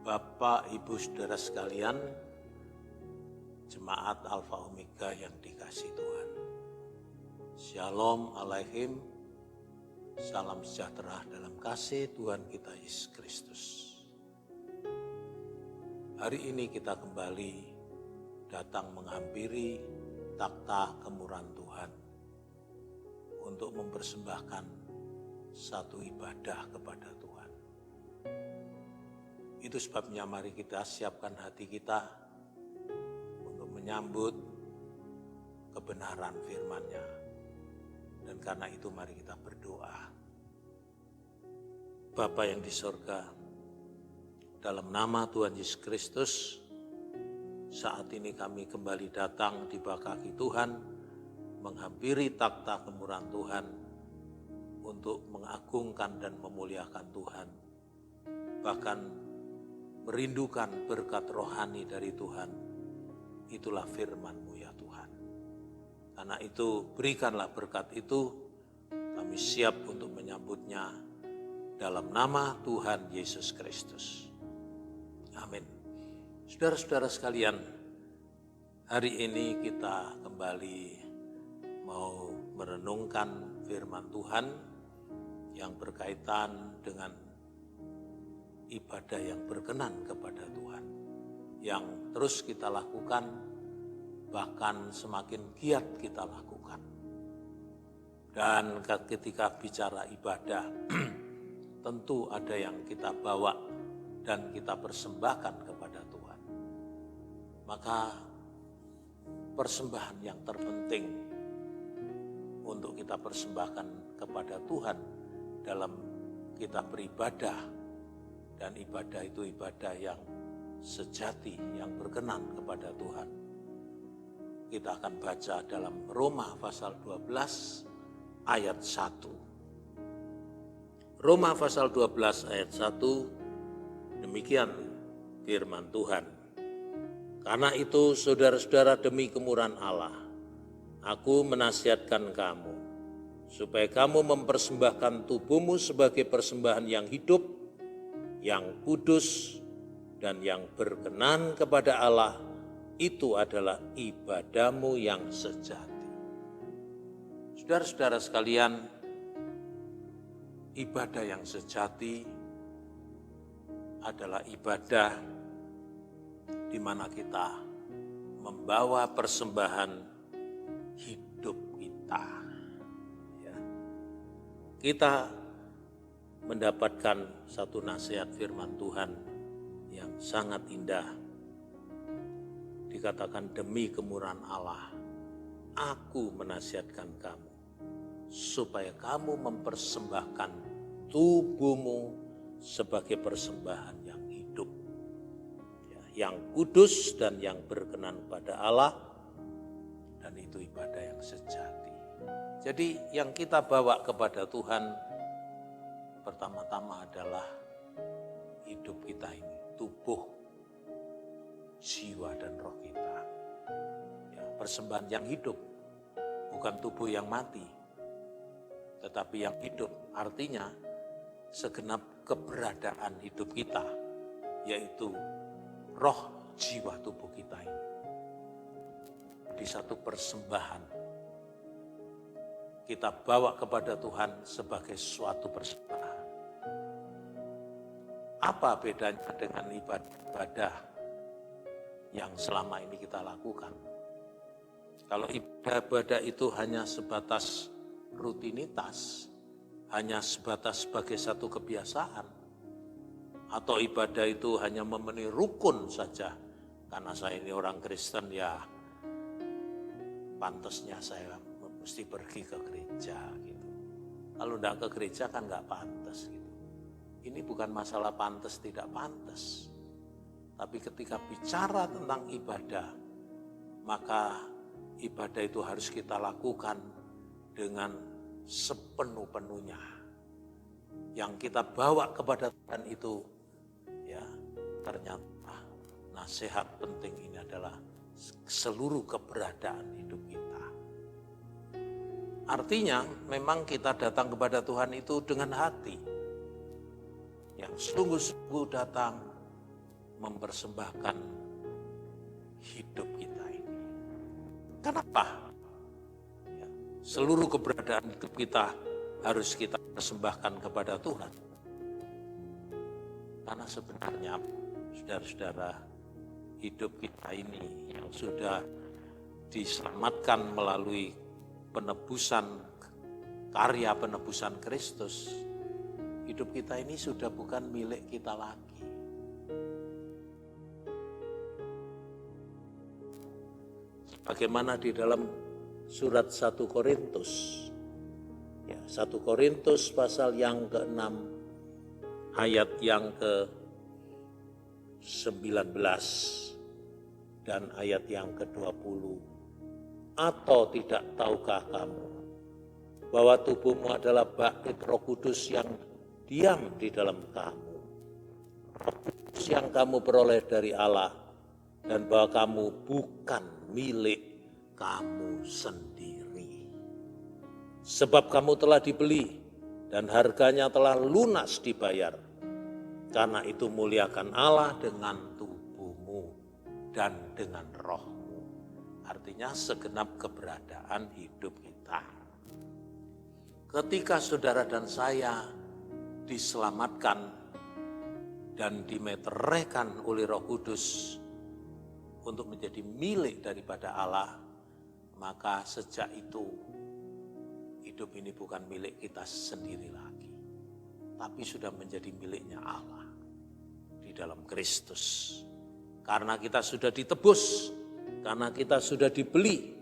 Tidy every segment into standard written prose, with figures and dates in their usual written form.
Bapak, Ibu, Saudara sekalian, Jemaat Alfa Omega yang dikasihi Tuhan. Shalom Aleichem, salam sejahtera dalam kasih Tuhan kita Yesus Kristus. Hari ini kita kembali datang menghampiri takhta kemurahan Tuhan untuk mempersembahkan satu ibadah kepada Tuhan. Itu sebabnya mari kita siapkan hati kita untuk menyambut kebenaran firman-Nya. Dan karena itu mari kita berdoa. Bapa yang di sorga, dalam nama Tuhan Yesus Kristus, saat ini kami kembali datang di bawah kaki Tuhan, menghampiri takhta kemurahan Tuhan untuk mengagungkan dan memuliakan Tuhan. Bahkan merindukan berkat rohani dari Tuhan. Itulah firman-Mu ya Tuhan. Karena itu berikanlah berkat itu, kami siap untuk menyambutnya dalam nama Tuhan Yesus Kristus. Amin. Saudara-saudara sekalian, hari ini kita kembali mau merenungkan firman Tuhan yang berkaitan dengan ibadah yang berkenan kepada Tuhan, yang terus kita lakukan, bahkan semakin giat kita lakukan. Dan ketika bicara ibadah, tentu ada yang kita bawa dan kita persembahkan kepada Tuhan. Maka persembahan yang terpenting untuk kita persembahkan kepada Tuhan dalam kita beribadah, dan ibadah itu ibadah yang sejati, yang berkenan kepada Tuhan. Kita akan baca dalam Roma pasal 12 ayat 1. Roma pasal 12 ayat 1, demikian firman Tuhan. Karena itu saudara-saudara, demi kemurahan Allah, aku menasihatkan kamu, supaya kamu mempersembahkan tubuhmu sebagai persembahan yang hidup, yang kudus, dan yang berkenan kepada Allah, itu adalah ibadahmu yang sejati. Saudara-saudara sekalian, ibadah yang sejati adalah ibadah di mana kita membawa persembahan hidup kita. Ya. Kita mendapatkan satu nasihat firman Tuhan yang sangat indah. Dikatakan demi kemurahan Allah, aku menasihatkan kamu, supaya kamu mempersembahkan tubuhmu sebagai persembahan yang hidup, yang kudus dan yang berkenan pada Allah, dan itu ibadah yang sejati. Jadi yang kita bawa kepada Tuhan pertama-tama adalah hidup kita ini, tubuh, jiwa dan roh kita. Ya, persembahan yang hidup, bukan tubuh yang mati, tetapi yang hidup. Artinya segenap keberadaan hidup kita, yaitu roh, jiwa, tubuh kita ini, di satu persembahan kita bawa kepada Tuhan sebagai suatu persembahan. Apa bedanya dengan ibadah yang selama ini kita lakukan? Kalau ibadah itu hanya sebatas rutinitas, hanya sebatas sebagai satu kebiasaan, atau ibadah itu hanya memenuhi rukun saja, karena saya ini orang Kristen ya pantasnya saya mesti pergi ke gereja gitu. Kalau enggak ke gereja kan enggak pantas gitu. Ini bukan masalah pantas tidak pantas. Tapi ketika bicara tentang ibadah, maka ibadah itu harus kita lakukan dengan sepenuh-penuhnya. Yang kita bawa kepada Tuhan itu, ya ternyata nasihat penting ini adalah seluruh keberadaan hidup kita. Artinya memang kita datang kepada Tuhan itu dengan hati yang sungguh-sungguh datang mempersembahkan hidup kita ini. Kenapa? Ya, seluruh keberadaan hidup kita harus kita persembahkan kepada Tuhan. Karena sebenarnya, saudara-saudara, hidup kita ini yang sudah diselamatkan melalui penebusan, karya penebusan Kristus, hidup kita ini sudah bukan milik kita lagi. Bagaimana di dalam surat 1 Korintus. Ya, 1 Korintus pasal yang ke-6 ayat yang ke-19 dan ayat yang ke-20. Atau tidak tahukah kamu bahwa tubuhmu adalah bait Roh Kudus yang diam di dalam kamu. Roh Kudus yang kamu peroleh dari Allah, dan bahwa kamu bukan milik kamu sendiri. Sebab kamu telah dibeli dan harganya telah lunas dibayar. Karena itu muliakan Allah dengan tubuhmu dan dengan rohmu. Artinya segenap keberadaan hidup kita. Ketika saudara dan saya diselamatkan dan dimeteraikan oleh Roh Kudus untuk menjadi milik daripada Allah, maka sejak itu hidup ini bukan milik kita sendiri lagi, tapi sudah menjadi miliknya Allah di dalam Kristus. Karena kita sudah ditebus, karena kita sudah dibeli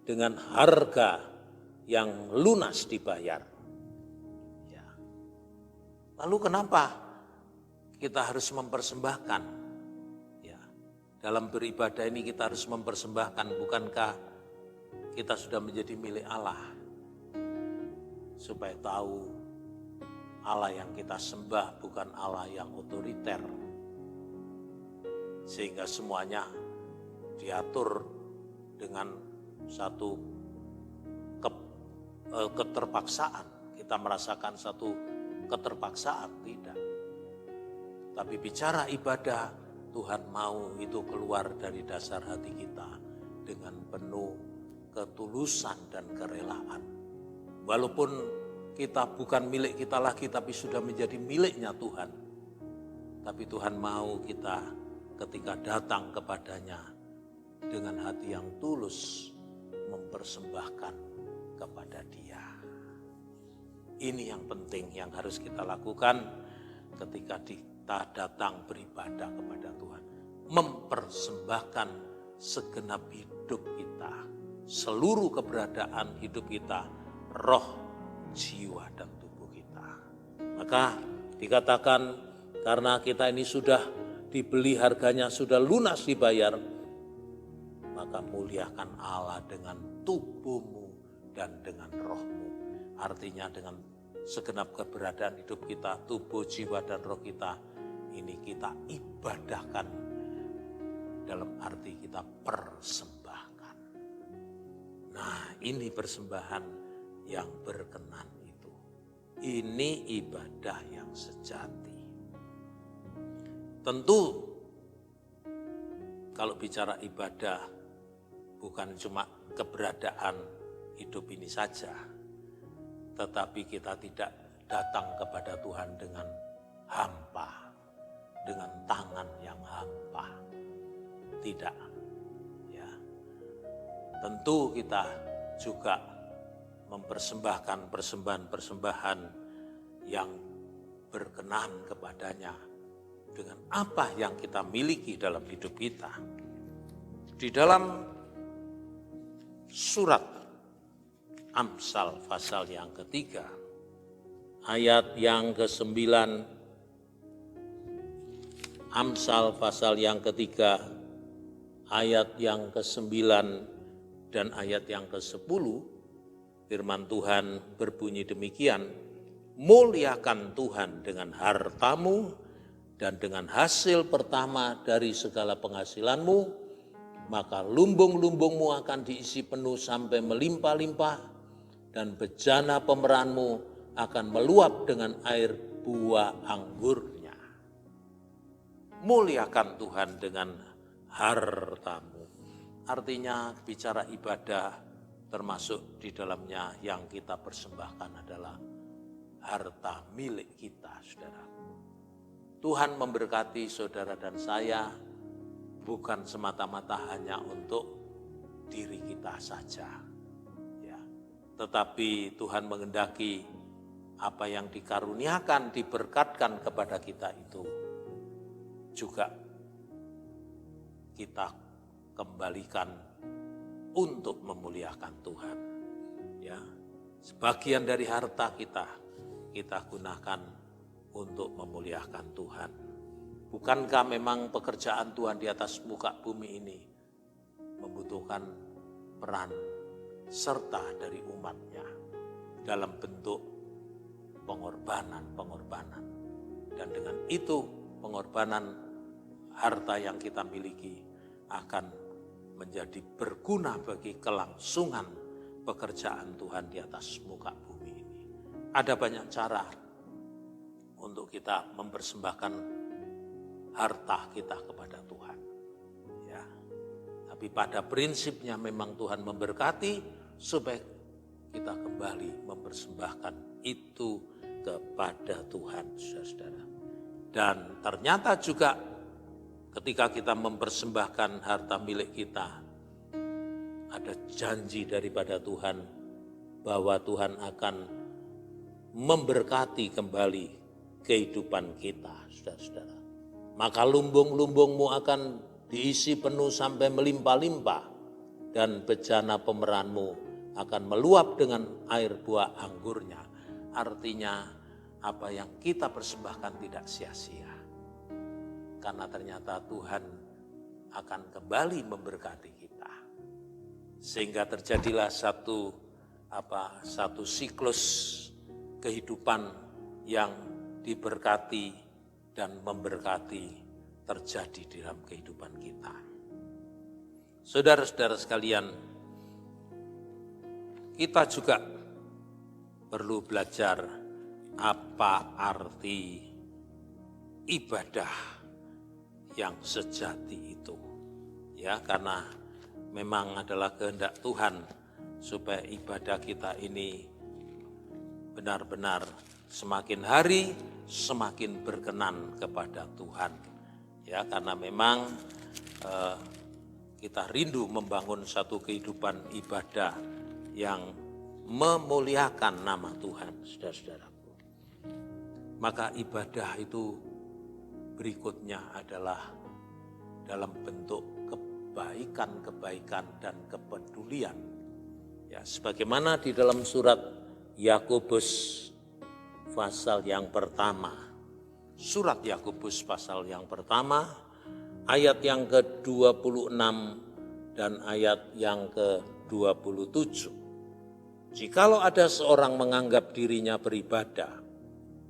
dengan harga yang lunas dibayar. Ya. Lalu kenapa kita harus mempersembahkan? Ya. Dalam beribadah ini kita harus mempersembahkan, bukankah kita sudah menjadi milik Allah? Supaya tahu Allah yang kita sembah bukan Allah yang otoriter. Sehingga semuanya diatur dengan satu keterpaksaan. Kita merasakan satu keterpaksaan, tidak. Tapi bicara ibadah, Tuhan mau itu keluar dari dasar hati kita dengan penuh ketulusan dan kerelaan. Walaupun kita bukan milik kita lagi, tapi sudah menjadi miliknya Tuhan. Tapi Tuhan mau kita ketika datang kepadanya dengan hati yang tulus mempersembahkan kepada Dia. Ini yang penting yang harus kita lakukan ketika kita datang beribadah kepada Tuhan. Mempersembahkan segenap hidup kita, seluruh keberadaan hidup kita, roh, jiwa, dan tubuh kita. Maka dikatakan karena kita ini sudah dibeli, harganya sudah lunas dibayar, maka muliakan Allah dengan tubuhmu dan dengan rohmu. Artinya dengan segenap keberadaan hidup kita, tubuh, jiwa, dan roh kita, ini kita ibadahkan dalam arti kita persembahkan. Nah, ini persembahan yang berkenan itu. Ini ibadah yang sejati. Tentu kalau bicara ibadah bukan cuma keberadaan hidup ini saja, tetapi kita tidak datang kepada Tuhan dengan hampa, dengan tangan yang hampa. Tidak. Ya. Tentu kita juga mempersembahkan persembahan-persembahan yang berkenan kepadanya dengan apa yang kita miliki dalam hidup kita. Di dalam surat Amsal pasal yang ketiga, ayat yang ke-9, Amsal pasal yang ketiga, ayat yang ke-9 dan ayat yang ke-10, firman Tuhan berbunyi demikian, muliakan Tuhan dengan hartamu dan dengan hasil pertama dari segala penghasilanmu, maka lumbung-lumbungmu akan diisi penuh sampai melimpah-limpah, dan bejana pemeraanmu akan meluap dengan air buah anggurnya. muliakan Tuhan dengan hartamu. Artinya bicara ibadah termasuk di dalamnya yang kita persembahkan adalah harta milik kita, saudara. Tuhan memberkati saudara dan saya bukan semata-mata hanya untuk diri kita saja, ya. Tetapi Tuhan menghendaki apa yang dikaruniakan, diberkatkan kepada kita itu juga kita kembalikan untuk memuliakan Tuhan. Ya, sebagian dari harta kita gunakan untuk memuliakan Tuhan. Bukankah memang pekerjaan Tuhan di atas muka bumi ini membutuhkan peran serta dari umatnya dalam bentuk pengorbanan. Dan dengan itu pengorbanan harta yang kita miliki akan menjadi berguna bagi kelangsungan pekerjaan Tuhan di atas muka bumi ini. Ada banyak cara untuk kita mempersembahkan harta kita kepada Tuhan. Ya. Tapi pada prinsipnya memang Tuhan memberkati supaya kita kembali mempersembahkan itu kepada Tuhan, saudara-saudara. Dan ternyata juga ketika kita mempersembahkan harta milik kita, ada janji daripada Tuhan bahwa Tuhan akan memberkati kembali kehidupan kita, saudara-saudara. Maka lumbung-lumbungmu akan diisi penuh sampai melimpah-limpah, dan bejana pemeranmu akan meluap dengan air buah anggurnya. Artinya apa yang kita persembahkan tidak sia-sia. Karena ternyata Tuhan akan kembali memberkati kita. Sehingga terjadilah satu siklus kehidupan yang diberkati dan memberkati terjadi di dalam kehidupan kita. Saudara-saudara sekalian, kita juga perlu belajar apa arti ibadah yang sejati itu. Ya, karena memang adalah kehendak Tuhan supaya ibadah kita ini benar-benar semakin hari semakin berkenan kepada Tuhan. Ya, karena memang kita rindu membangun satu kehidupan ibadah yang memuliakan nama Tuhan, saudara-saudaraku. Maka ibadah itu berikutnya adalah dalam bentuk kebaikan-kebaikan dan kepedulian. Ya, sebagaimana di dalam surat Yakobus pasal yang pertama. Surat Yakobus pasal yang pertama, ayat yang ke-26 dan ayat yang ke-27. Jikalau ada seorang menganggap dirinya beribadah,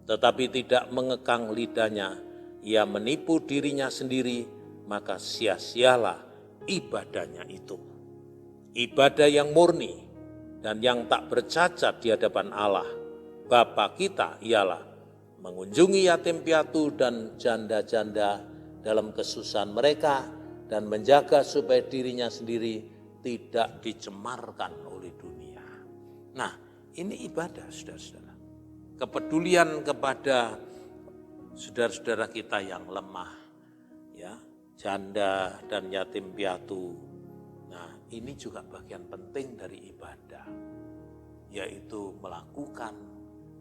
tetapi tidak mengekang lidahnya, ia menipu dirinya sendiri, maka sia-sialah ibadahnya itu. Ibadah yang murni dan yang tak bercacat di hadapan Allah, Bapa kita, ialah mengunjungi yatim piatu dan janda-janda dalam kesusahan mereka dan menjaga supaya dirinya sendiri tidak dicemarkan oleh dunia. Nah, ini ibadah, saudara-saudara. Kepedulian kepada saudara-saudara kita yang lemah, ya, janda dan yatim piatu. Nah, ini juga bagian penting dari ibadah, yaitu melakukan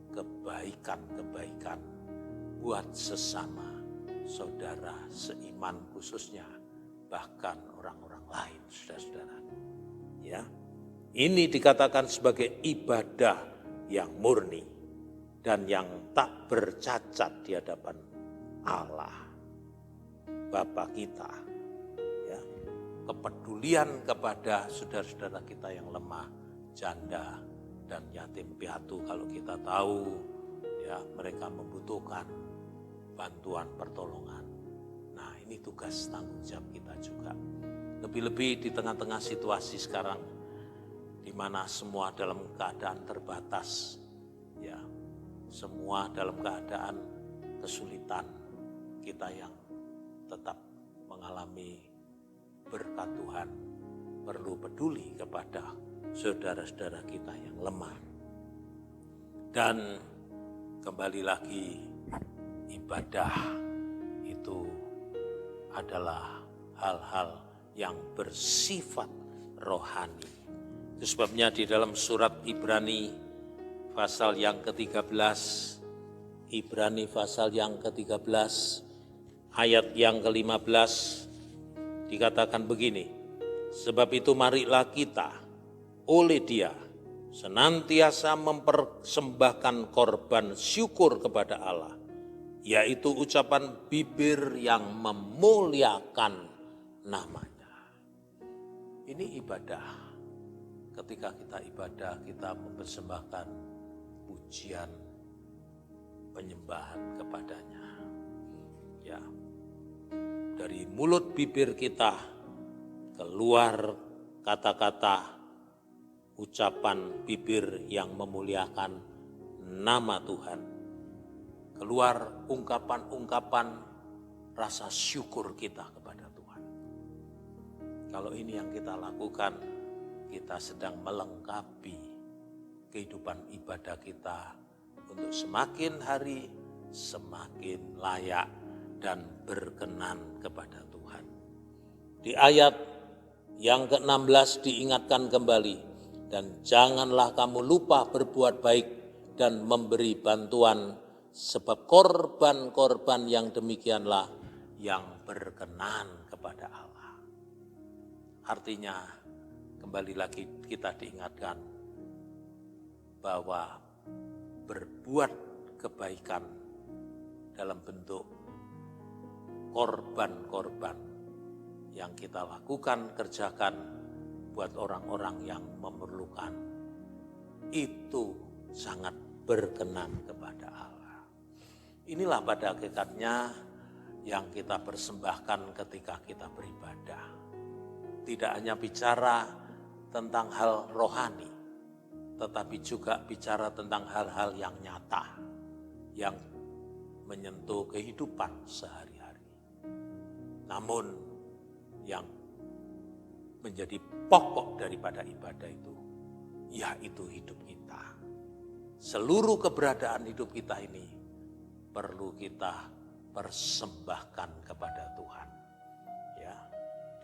kebaikan-kebaikan buat sesama saudara seiman khususnya, bahkan orang-orang lain, saudara-saudara. Ya, ini dikatakan sebagai ibadah yang murni dan yang tak bercacat di hadapan Allah, Bapa kita. Ya, kepedulian kepada saudara-saudara kita yang lemah, janda dan yatim piatu. Kalau kita tahu, ya, mereka membutuhkan bantuan pertolongan. Nah, ini tugas tanggung jawab kita juga. Lebih-lebih di tengah-tengah situasi sekarang, di mana semua dalam keadaan terbatas, ya, semua dalam keadaan kesulitan, kita yang tetap mengalami berkat Tuhan, perlu peduli kepada saudara-saudara kita yang lemah. Dan kembali lagi, ibadah itu adalah hal-hal yang bersifat rohani. Itu sebabnya di dalam surat Ibrani pasal yang ke-13, Ibrani pasal yang ke-13 ayat yang ke-15 dikatakan begini, sebab itu marilah kita oleh Dia senantiasa mempersembahkan korban syukur kepada Allah, yaitu ucapan bibir yang memuliakan namanya. Ini ibadah. Ketika kita ibadah, kita mempersembahkan pujian, penyembahan kepadanya. Ya, dari mulut bibir kita keluar kata-kata ucapan bibir yang memuliakan nama Tuhan. Keluar ungkapan-ungkapan rasa syukur kita kepada Tuhan. Kalau ini yang kita lakukan, kita sedang melengkapi kehidupan ibadah kita untuk semakin hari semakin layak dan berkenan kepada Tuhan. Di ayat yang ke-16 diingatkan kembali, dan janganlah kamu lupa berbuat baik dan memberi bantuan, sebab korban-korban yang demikianlah yang berkenan kepada Allah. Artinya, kembali lagi kita diingatkan bahwa berbuat kebaikan dalam bentuk korban-korban yang kita lakukan, kerjakan buat orang-orang yang memerlukan, itu sangat berkenan kepada Allah. Inilah pada hakikatnya yang kita persembahkan ketika kita beribadah. Tidak hanya bicara tentang hal rohani, tetapi juga bicara tentang hal-hal yang nyata, yang menyentuh kehidupan sehari-hari. Namun yang menjadi pokok daripada ibadah itu, yaitu hidup kita. Seluruh keberadaan hidup kita ini perlu kita persembahkan kepada Tuhan. Ya,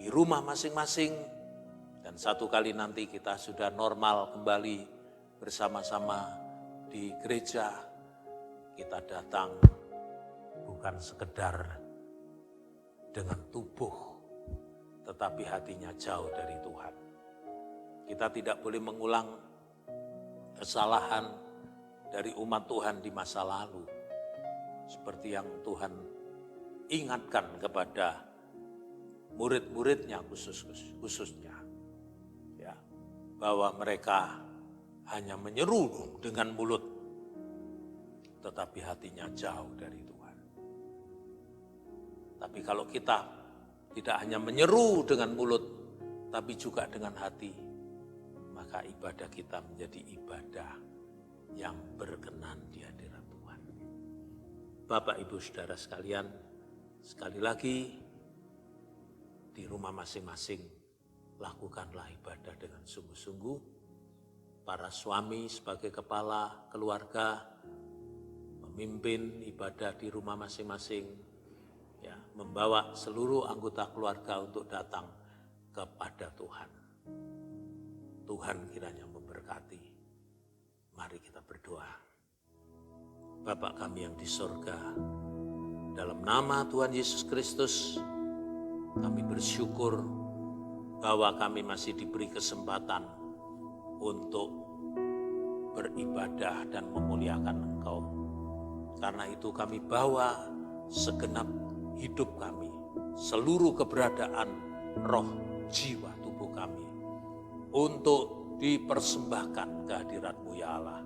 di rumah masing-masing, dan satu kali nanti kita sudah normal kembali bersama-sama di gereja, kita datang bukan sekedar dengan tubuh, tetapi hatinya jauh dari Tuhan. Kita tidak boleh mengulang kesalahan dari umat Tuhan di masa lalu, seperti yang Tuhan ingatkan kepada murid-muridnya khususnya, ya, bahwa mereka hanya menyeru dengan mulut, tetapi hatinya jauh dari Tuhan. Tapi kalau kita tidak hanya menyeru dengan mulut, tapi juga dengan hati, maka ibadah kita menjadi ibadah yang berkenan di hadirat Tuhan. Bapak, Ibu, Saudara sekalian, sekali lagi, di rumah masing-masing, lakukanlah ibadah dengan sungguh-sungguh. Para suami sebagai kepala keluarga, memimpin ibadah di rumah masing-masing, ya, membawa seluruh anggota keluarga untuk datang kepada Tuhan. Tuhan kiranya memberkati. Mari kita berdoa. Bapa kami yang di sorga, dalam nama Tuhan Yesus Kristus, kami bersyukur bahwa kami masih diberi kesempatan untuk beribadah dan memuliakan Engkau. Karena itu kami bawa segenap hidup kami, seluruh keberadaan roh, jiwa, tubuh kami, untuk dipersembahkan kehadirat-Mu ya Allah.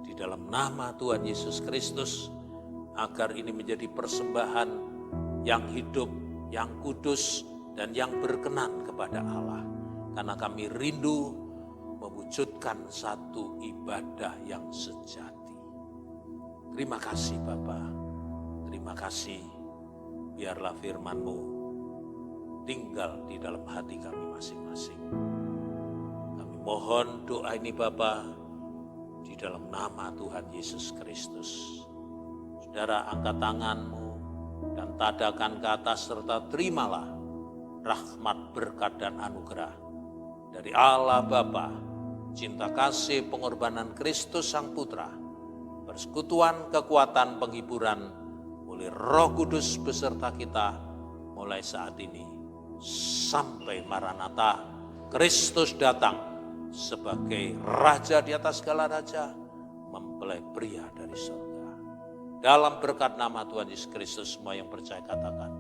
Di dalam nama Tuhan Yesus Kristus, agar ini menjadi persembahan yang hidup, yang kudus, dan yang berkenan kepada Allah. Karena kami rindu mewujudkan satu ibadah yang sejati. Terima kasih Bapa, terima kasih biarlah firman-Mu tinggal di dalam hati kami masing-masing. Kami mohon doa ini Bapa di dalam nama Tuhan Yesus Kristus. Saudara, angkat tangan-Mu dan tadakan ke atas serta terimalah rahmat, berkat, dan anugerah dari Allah Bapa, cinta kasih pengorbanan Kristus Sang Putra, persekutuan kekuatan penghiburan oleh Roh Kudus beserta kita mulai saat ini sampai Maranatha, Kristus datang sebagai Raja di atas segala raja, mempelai pria dari surga. Dalam berkat nama Tuhan Yesus Kristus, semua yang percaya katakan